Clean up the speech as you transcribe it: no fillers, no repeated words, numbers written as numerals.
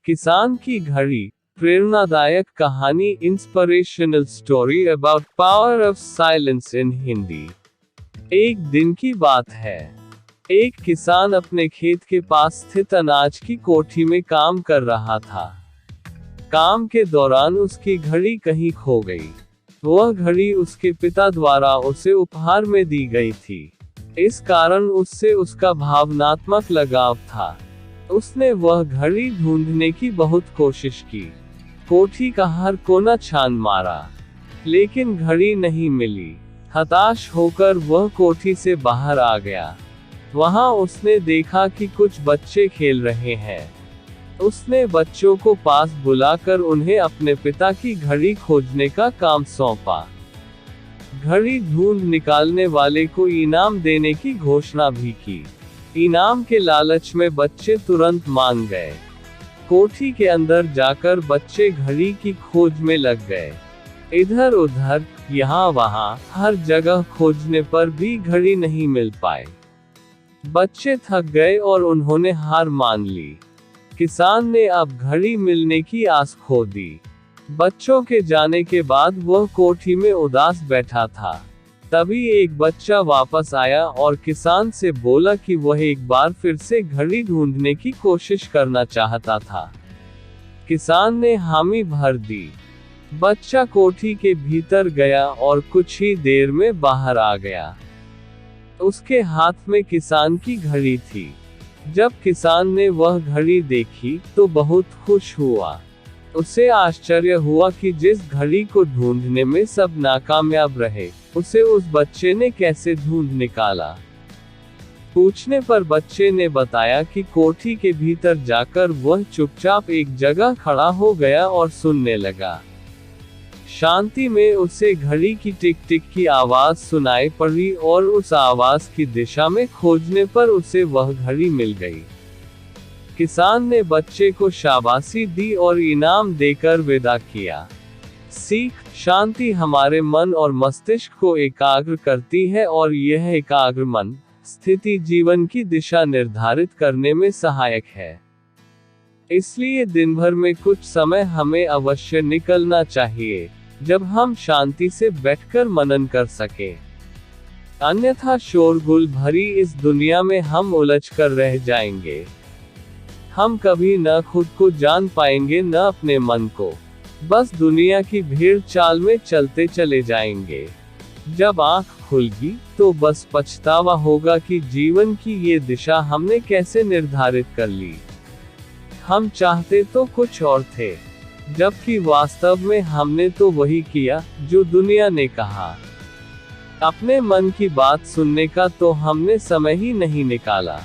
किसान की घड़ी, प्रेरणादायक कहानी, inspirational story about power of silence इन हिंदी। एक दिन की बात है। एक किसान अपने खेत के पास स्थित अनाज की कोठी में काम कर रहा था। काम के दौरान उसकी घड़ी कहीं खो गई। वह घड़ी उसके पिता द्वारा उसे उपहार में दी गई थी। इस कारण उससे उसका भावनात्मक लगाव था। उसने वह घड़ी ढूंढने की बहुत कोशिश की। कोठी का हर कोना छान मारा, लेकिन घड़ी नहीं मिली। हताश होकर वह कोठी से बाहर आ गया। वहां उसने देखा कि कुछ बच्चे खेल रहे हैं। उसने बच्चों को पास बुलाकर उन्हें अपने पिता की घड़ी खोजने का काम सौंपा। घड़ी ढूंढ निकालने वाले को इनाम देने की घोषणा भी की। इनाम के लालच में बच्चे तुरंत मान गए। कोठी के अंदर जाकर बच्चे घड़ी की खोज में लग गए। इधर उधर, यहाँ वहाँ, हर जगह खोजने पर भी घड़ी नहीं मिल पाई। बच्चे थक गए और उन्होंने हार मान ली। किसान ने अब घड़ी मिलने की आस खो दी। बच्चों के जाने के बाद वह कोठी में उदास बैठा था। तभी एक बच्चा वापस आया और किसान से बोला कि वह एक बार फिर से घड़ी ढूंढने की कोशिश करना चाहता था। किसान ने हामी भर दी। बच्चा कोठी के भीतर गया और कुछ ही देर में बाहर आ गया। उसके हाथ में किसान की घड़ी थी। जब किसान ने वह घड़ी देखी तो बहुत खुश हुआ। उसे आश्चर्य हुआ कि जिस घड़ी को ढूंढने में सब नाकामयाब रहे, उसे उस बच्चे ने कैसे ढूंढ निकाला। पूछने पर बच्चे ने बताया कि कोठी के भीतर जाकर वह चुपचाप एक जगह खड़ा हो गया और सुनने लगा। शांति में उसे घड़ी की टिक टिक की आवाज सुनाई पड़ी और उस आवाज की दिशा में खोजने पर उसे वह घड़ी मिल गई। किसान ने बच्चे को शाबाशी दी और इनाम देकर विदा किया। सीख: शांति हमारे मन और मस्तिष्क को एकाग्र करती है और यह एकाग्र मन स्थिति जीवन की दिशा निर्धारित करने में सहायक है। इसलिए दिन भर में कुछ समय हमें अवश्य निकलना चाहिए, जब हम शांति से बैठकर मनन कर सके। अन्यथा शोरगुल भरी इस दुनिया में हम उलझ कर रह जाएंगे। हम कभी न खुद को जान पाएंगे, न अपने मन को। बस दुनिया की भीड़ चाल में चलते चले जाएंगे। जब आंख खुलगी तो बस पछतावा होगा कि जीवन की ये दिशा हमने कैसे निर्धारित कर ली। हम चाहते तो कुछ और थे, जबकि वास्तव में हमने तो वही किया जो दुनिया ने कहा। अपने मन की बात सुनने का तो हमने समय ही नहीं निकाला।